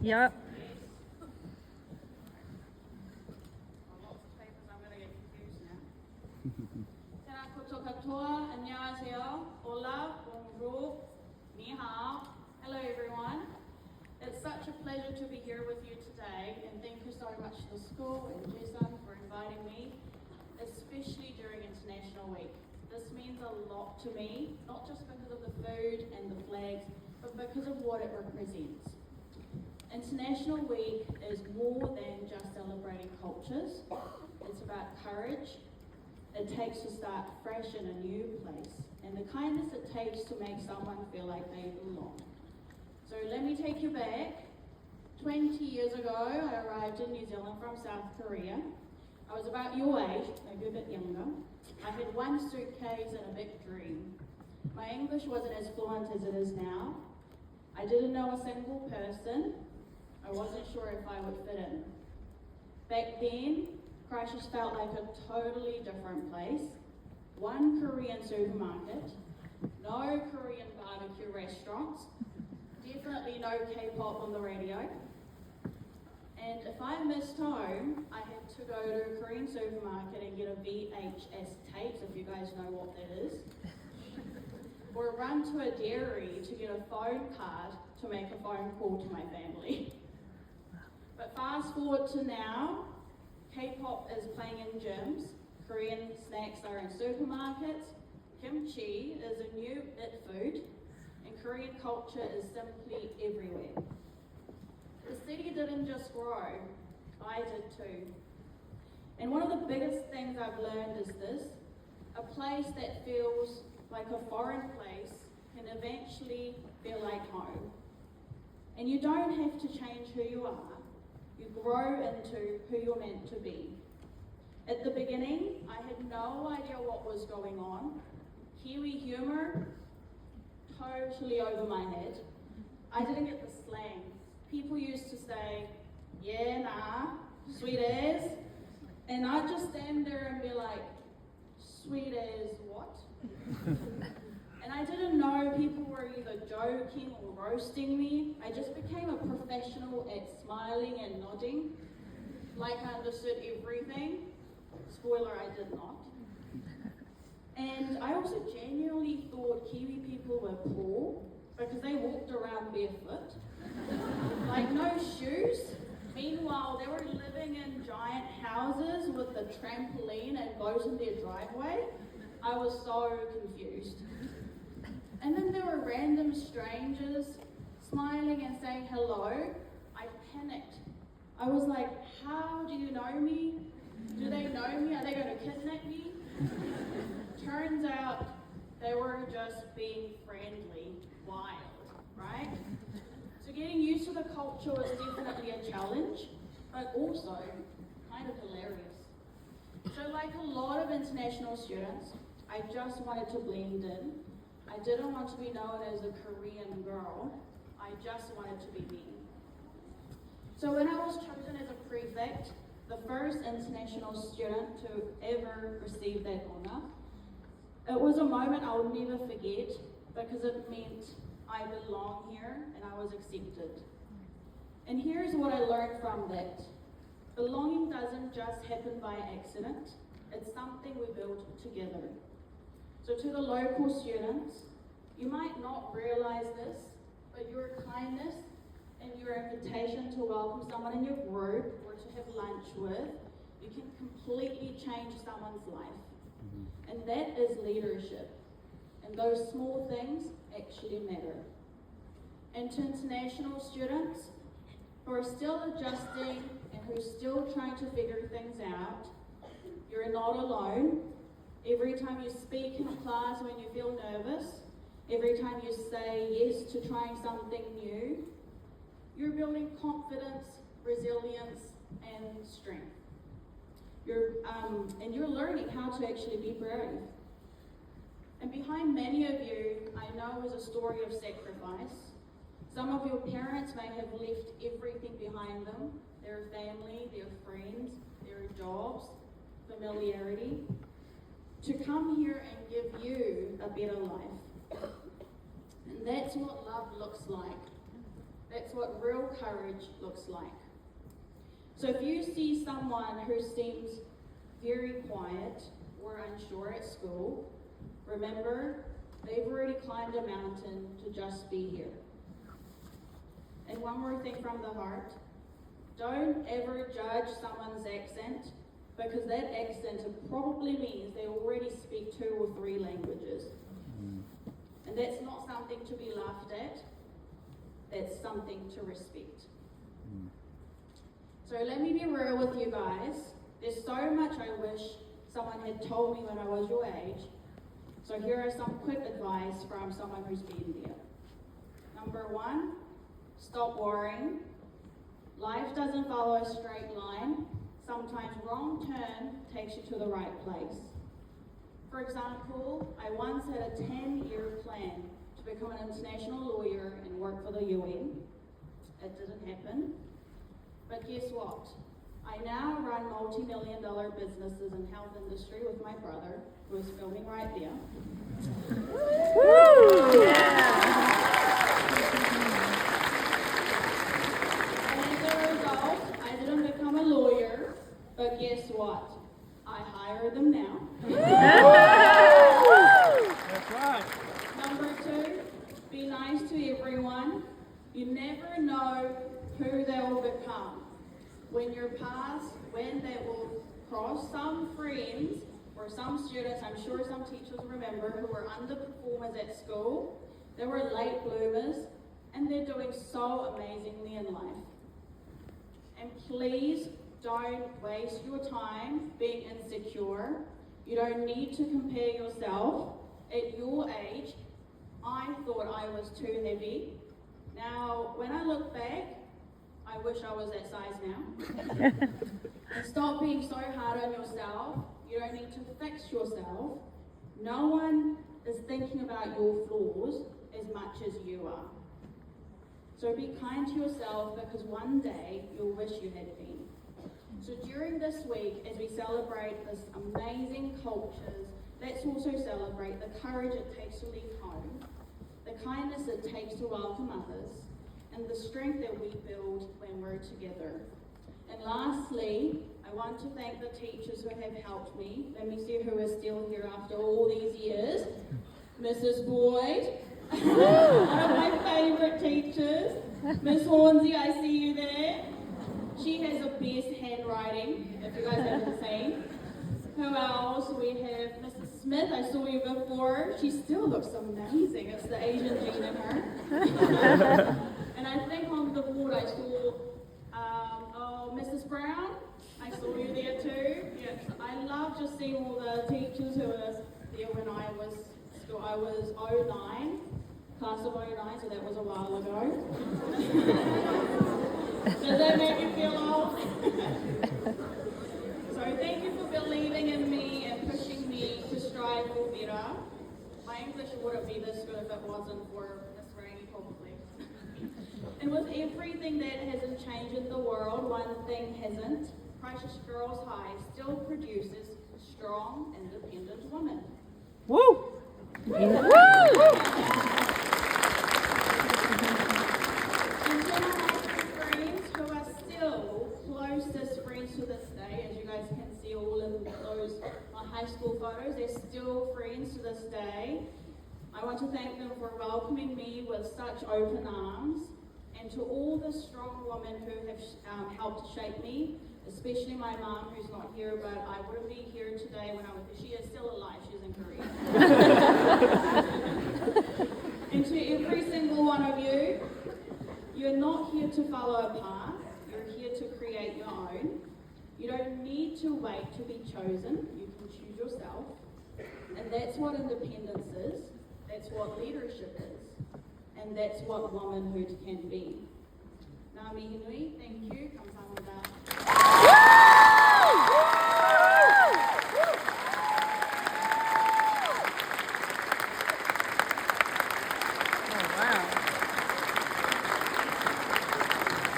Yep. Lots of papers, I'm going to get confused now. Tēnā koutou katoa, annyeonghaseyo, hola, bonjour, ni hao. Hello everyone. It's such a pleasure to be here with you today, and thank you so much to the school and Jason for inviting me, especially during International Week. This means a lot to me, not just because of the food and the flags, but because of what it represents. International Week is more than just celebrating cultures. It's about courage. It takes to start fresh in a new place, and the kindness it takes to make someone feel like they belong. So let me take you back. 20 years ago, I arrived in New Zealand from South Korea. I was about your age, maybe a bit younger. I had one suitcase and a big dream. My English wasn't as fluent as it is now. I didn't know a single person. I wasn't sure if I would fit in. Back then, Christchurch felt like a totally different place. One Korean supermarket, no Korean barbecue restaurants, definitely no K-pop on the radio. And if I missed home, I had to go to a Korean supermarket and get a VHS tape, if you guys know what that is. Or run to a dairy to get a phone card to make a phone call to my family. But fast forward to now, K-pop is playing in gyms, Korean snacks are in supermarkets, kimchi is a new it food, and Korean culture is simply everywhere. The city didn't just grow, I did too. And one of the biggest things I've learned is this: a place that feels like a foreign place can eventually feel like home. And you don't have to change who you are. You grow into who you're meant to be. At the beginning, I had no idea what was going on. Kiwi humour, totally over my head. I didn't get the slang. People used to say, yeah, nah, sweet as. And I'd just stand there and be like, sweet as what? And I didn't know people were either joking or roasting me. I just became a professional at smiling and nodding, like I understood everything. Spoiler, I did not. And I also genuinely thought Kiwi people were poor because they walked around barefoot, like no shoes. Meanwhile, they were living in giant houses with a trampoline and boat in their driveway. I was so confused. And then there were random strangers smiling and saying hello. I panicked. I was like, how do you know me? Do they know me? Are they going to kidnap me? Turns out they were just being friendly, wild, right? So getting used to the culture was definitely a challenge, but also kind of hilarious. So like a lot of international students, I just wanted to blend in. I didn't want to be known as a Korean girl. I just wanted to be me. So when I was chosen as a prefect, the first international student to ever receive that honor, it was a moment I'll never forget because it meant I belong here and I was accepted. And here's what I learned from that. Belonging doesn't just happen by accident. It's something we build together. So to the local students, you might not realize this, but your kindness and your invitation to welcome someone in your group or to have lunch with, you can completely change someone's life. And that is leadership. And those small things actually matter. And to international students who are still adjusting and who are still trying to figure things out, you're not alone. Every time you speak in class when you feel nervous, every time you say yes to trying something new, you're building confidence, resilience, and strength. You're learning how to actually be brave. And behind many of you, I know, is a story of sacrifice. Some of your parents may have left everything behind them, their family, their friends, their jobs, familiarity, to come here and give you a better life. And that's what love looks like. That's what real courage looks like. So if you see someone who seems very quiet or unsure at school, remember, they've already climbed a mountain to just be here. And one more thing from the heart, don't ever judge someone's accent, because that accent probably means they already speak 2 or 3 languages. And that's not something to be laughed at, that's something to respect. So let me be real with you guys. There's so much I wish someone had told me when I was your age. So here are some quick advice from someone who's been there. Number 1, stop worrying. Life doesn't follow a straight line. Sometimes wrong turn takes you to the right place. For example, I once had a 10-year plan to become an international lawyer and work for the UN. It didn't happen. But guess what? I now run multi-million-dollar businesses in health industry with my brother, who is filming right there. Woo! Yeah. And as a result, I didn't become a lawyer, but guess what? I hire them now. That's right. Number 2, be nice to everyone. You never know who they will become. When you're past, when they will cross, some friends or some students, I'm sure some teachers remember, who were underperformers at school, they were late bloomers, and they're doing so amazingly in life. And please don't waste your time being insecure. You don't need to compare yourself. At your age, I thought I was too heavy. Now, when I look back, I wish I was that size now. And stop being so hard on yourself. You don't need to fix yourself. No one is thinking about your flaws as much as you are. So be kind to yourself, because one day you'll wish you had been. So during this week, as we celebrate this amazing cultures, let's also celebrate the courage it takes to leave home, the kindness it takes to welcome others, and the strength that we build when we're together. And lastly, I want to thank the teachers who have helped me. Let me see who is still here after all these years. Mrs. Boyd, one of my favourite teachers. Miss Hornsey, I see you there. She has the best handwriting, if you guys haven't seen. Who else? We have Mrs. Smith. I saw you before. She still looks amazing. It's the Asian gene in her. And I think on the board I saw, Mrs. Brown. I saw you there too. Yes, I love just seeing all the teachers who were there when I was school. I was 09, class of 09, so that was a while ago. Does that make you feel old? So thank you for believing in me and pushing me to strive for better. My English wouldn't be this good if it wasn't for Miss Rainey, probably. And with everything that hasn't changed in the world, one thing hasn't. Christchurch Girls High still produces strong, independent women. Woo! Woo! Woo! And then I have friends who are still closest friends to this day, as you guys can see all in those my high school photos. They're still friends to this day. I want to thank them for welcoming me with such open arms, and to all the strong women who have helped shape me, especially my mom, who's not here, but I wouldn't be here today when she is still alive. She's in Korea. And to every single one of you, you're not here to follow a path. You're here to create your own. You don't need to wait to be chosen. You can choose yourself. And that's what independence is. That's what leadership is. And that's what womanhood can be. Ngā mihi nui, thank you. Kamsahamnida.